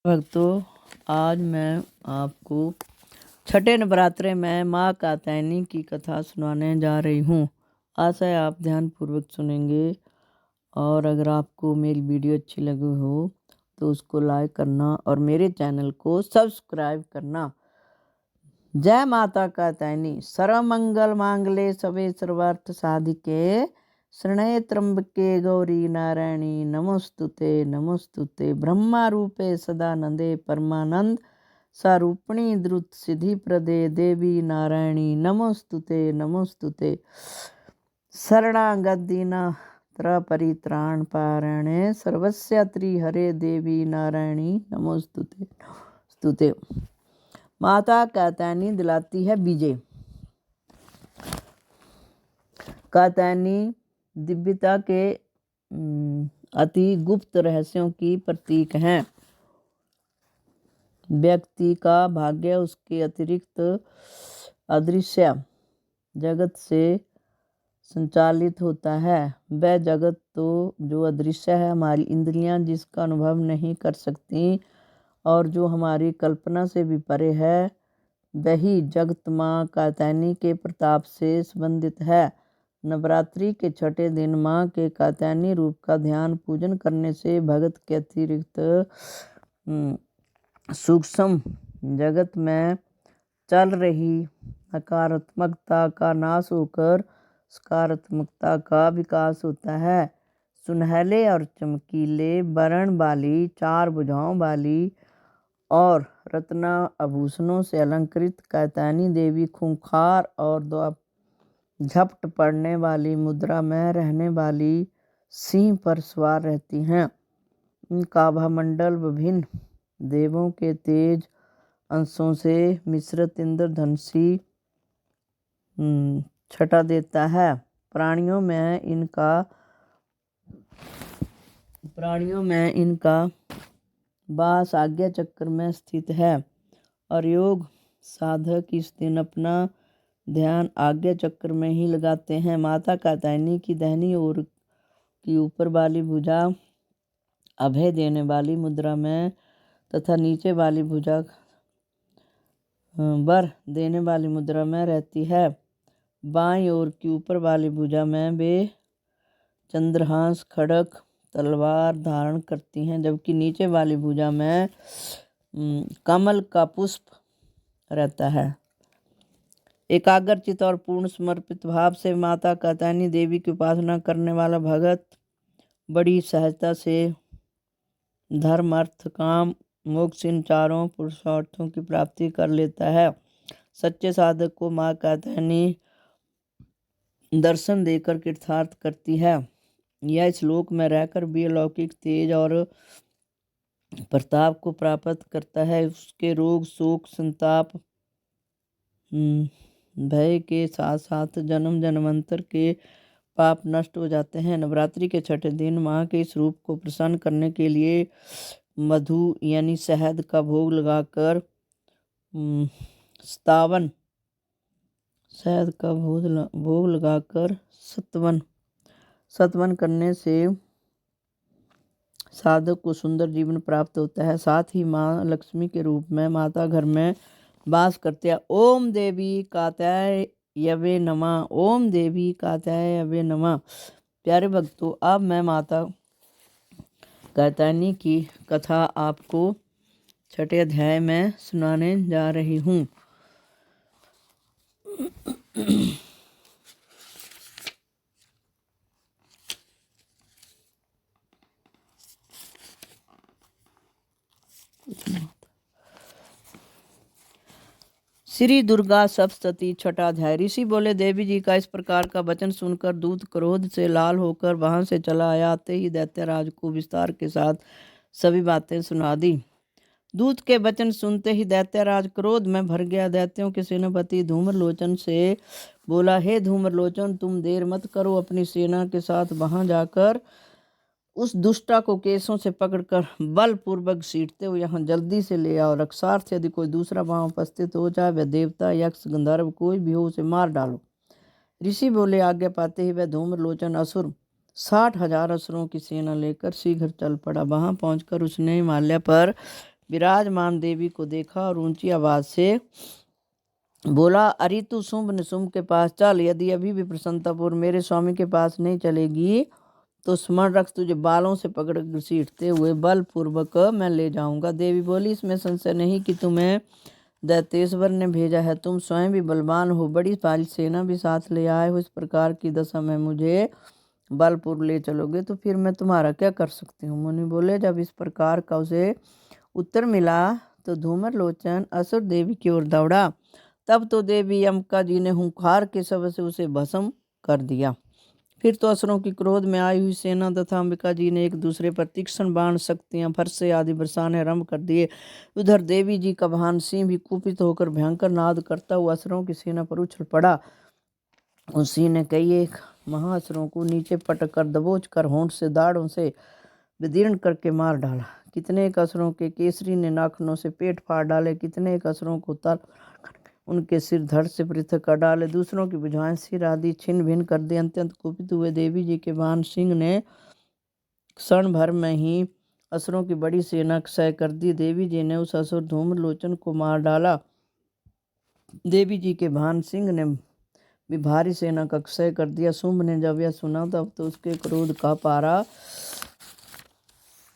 भक्तों, आज मैं आपको छठे नवरात्रे में माँ कात्यायनी की कथा सुनाने जा रही हूँ। आशा है आप ध्यानपूर्वक सुनेंगे और अगर आपको मेरी वीडियो अच्छी लगी हो तो उसको लाइक करना और मेरे चैनल को सब्सक्राइब करना। जय माता कात्यायनी। सर्वमंगल मांगले सवे सर्वार्थ साधिके शरण्ये त्र्यंबके गौरी नारायणी नमोस्तुते नमोस्तुते। ब्रह्मा रूपे सदानंदे परमानंद सारूपिणी द्रुत सिद्धि प्रदे देवी नारायणी नमोस्तुते नमोस्तुते। शरणागत दीना परित्राण पारणे सर्वस्य त्रिहरे देवी नारायणी नमोस्तुते स्तुते। माता कात्यायनी दिलाती है विजय। कात्यायनी दिव्यता के अति गुप्त रहस्यों की प्रतीक हैं। व्यक्ति का भाग्य उसके अतिरिक्त अदृश्य जगत से संचालित होता है। वह जगत तो जो अदृश्य है, हमारी इंद्रियां जिसका अनुभव नहीं कर सकती और जो हमारी कल्पना से भी परे है, वही जगत माँ कात्यायनी के प्रताप से संबंधित है। नवरात्रि के छठे दिन माँ के कात्यायनी रूप का ध्यान पूजन करने से भगत के अतिरिक्त सूक्ष्म जगत में चल रही नकारात्मकता का नाश होकर सकारात्मकता का विकास होता है। सुनहले और चमकीले वर्ण वाली, चार भुजाओं वाली और रत्न आभूषणों से अलंकृत कात्यायनी देवी खूंखार और झपट पड़ने वाली मुद्रा में रहने वाली सिंह पर सवार रहती हैं। इनका आभामंडल विभिन्न देवों के तेज अंशों से मिश्रित इंद्रधनुषी छटा देता है। प्राणियों में इनका वास आज्ञा चक्र में स्थित है और योग साधक इस दिन अपना ध्यान आज्ञा चक्र में ही लगाते हैं। माता कात्यायनी की दाहिनी ओर की ऊपर वाली भुजा अभय देने वाली मुद्रा में तथा नीचे वाली भुजा वर देने वाली मुद्रा में रहती है। बाईं ओर की ऊपर वाली भुजा में वे चंद्रहास, खड्ग, तलवार धारण करती हैं, जबकि नीचे वाली भुजा में कमल का पुष्प रहता है। एकाग्रचित और पूर्ण समर्पित भाव से माता कात्यायनी देवी की उपासना करने वाला भगत बड़ी सहजता से धर्म, अर्थ, काम, मोक्ष इन चारों पुरुषार्थों की प्राप्ति कर लेता है। सच्चे साधक को माँ कात्यायनी दर्शन देकर कृतार्थ करती है। यह इस लोक में रहकर भी अलौकिक तेज और प्रताप को प्राप्त करता है। उसके रोग, शोक, संताप, भय के साथ साथ जन्म जन्मांतर के पाप नष्ट हो जाते हैं। नवरात्रि के छठे दिन माँ के इस रूप को प्रसन्न करने के लिए मधु यानी शहद का भोग लगाकर शहद का भोग लगाकर सतवन करने से साधक को सुंदर जीवन प्राप्त होता है। साथ ही माँ लक्ष्मी के रूप में माता घर में वास करते हैं। ओम देवी कात्यायवे नमः। ओम देवी कात्यायवे नमः। प्यारे भक्तों, अब मैं माता कात्यायनी की कथा आपको छठे अध्याय में सुनाने जा रही हूँ। श्री दुर्गा सप्तशती छठा अध्याय। ऋषि बोले, देवी जी का इस प्रकार का वचन सुनकर दूत क्रोध से लाल होकर वहां से चला आया। आते ही दैत्यराज को विस्तार के साथ सभी बातें सुना दी। दूत के वचन सुनते ही दैत्यराज क्रोध में भर गया। दैत्यों के सेनापति धूम्रलोचन से बोला, हे धूम्रलोचन, तुम देर मत करो, अपनी सेना के साथ वहां जाकर उस दुष्टा को केसों से पकड़कर बलपूर्वक सीटते हुए यहाँ जल्दी से ले आओ। रक्षार्थ यदि कोई दूसरा वहां उपस्थित हो, चाहे वह देवता, यक्ष, गंधर्व कोई भी हो, उसे मार डालो। ऋषि बोले, आज्ञा पाते ही वह धूम्रलोचन असुर 60,000 असुरों की सेना लेकर शीघ्र चल पड़ा। वहां पहुंचकर उसने हिमालय पर विराजमान देवी को देखा और ऊंची आवाज से बोला, अरे तू शुंभ निशुंभ के पास चल। यदि अभी भी प्रसन्नतापूर्व मेरे स्वामी के पास नहीं चलेगी तो स्मरण रख, तुझे बालों से पकड़ घसीटते हुए बलपूर्वक मैं ले जाऊंगा। देवी बोली, इसमें संशय नहीं कि तुम्हें दैतेश्वर ने भेजा है। तुम स्वयं भी बलवान हो, बड़ी भारी सेना भी साथ ले आए हो। इस प्रकार की दशा में मुझे बलपूर्व ले चलोगे तो फिर मैं तुम्हारा क्या कर सकती हूँ। मुनि बोले, जब इस प्रकार का उसे उत्तर मिला तो धूमर लोचन असुर देवी की ओर दौड़ा। तब तो देवी अम्बिका जी ने हुंकार के शब्द से उसे भस्म कर दिया। फिर तो असुरों की क्रोध में आई हुई सेना तथा अंबिका जी ने एक दूसरे पर तीक्ष्ण बाण, शक्तियां, फरसे आदि बरसाने आरंभ कर दिए। उधर देवी जी का वाहन सिंह भी कुपित होकर भयंकर नाद करता हुआ असुरों की सेना पर उछल पड़ा। उस सिंह ने कई एक महाअसुरों को नीचे पटक कर दबोच कर होंठ से दाढ़ों से विदीर्ण करके मार डाला। कितने एक असुरों के केसरी ने नाखूनों से पेट फाड़ डाले, कितने एक असुरों को तल उनके सिर धड़ से पृथक कर डाले, दूसरों की भुजाएं, सिर आदि छिन्न भिन्न कर दे। अत्यंत कुपित हुए देवी जी के वाहन सिंह ने क्षण भर में ही असुरों की बड़ी सेना क्षय कर दी। देवी जी ने उस असुर धूम्र लोचन को मार डाला। देवी जी के वाहन सिंह ने भी भारी सेना का क्षय कर दिया। शुंभ ने जब यह सुना तब तो उसके क्रोध का पारा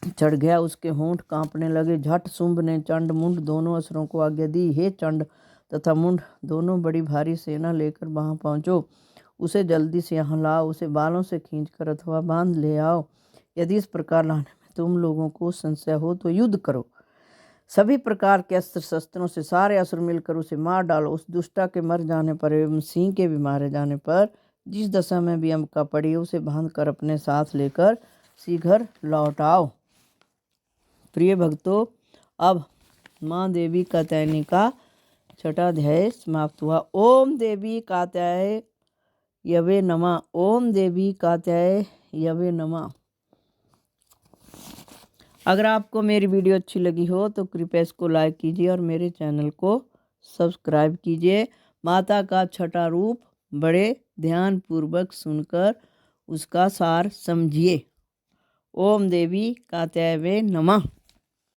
चढ़ गया, उसके होंठ कांपने लगे। झट शुंभ ने चंड मुंड दोनों असुरों को आज्ञा दी, हे चंड तथा मुंड दोनों बड़ी भारी सेना लेकर वहां पहुंचो। उसे जल्दी से यहाँ लाओ, उसे बालों से खींचकर अथवा बांध ले आओ। यदि इस प्रकार लाने में तुम लोगों को संशय हो तो युद्ध करो। सभी प्रकार के अस्त्र शस्त्रों से सारे असुर मिलकर उसे मार डालो। उस दुष्टा के मर जाने पर एवं सिंह के भी मारे जाने पर जिस दशा में भी अम्बिका पड़ी उसे बांध कर अपने साथ लेकर शीघ्र लौट आओ। प्रिय भक्तों, अब माँ देवी कात्यायनी का छठा अध्याय समाप्त हुआ। ओम देवी कात्याय यवे नमः। ओम देवी कात्याय यवे नमः। अगर आपको मेरी वीडियो अच्छी लगी हो तो कृपया इसको लाइक कीजिए और मेरे चैनल को सब्सक्राइब कीजिए। माता का छठा रूप बड़े ध्यानपूर्वक सुनकर उसका सार समझिए। ओम देवी कात्यायवे नमः।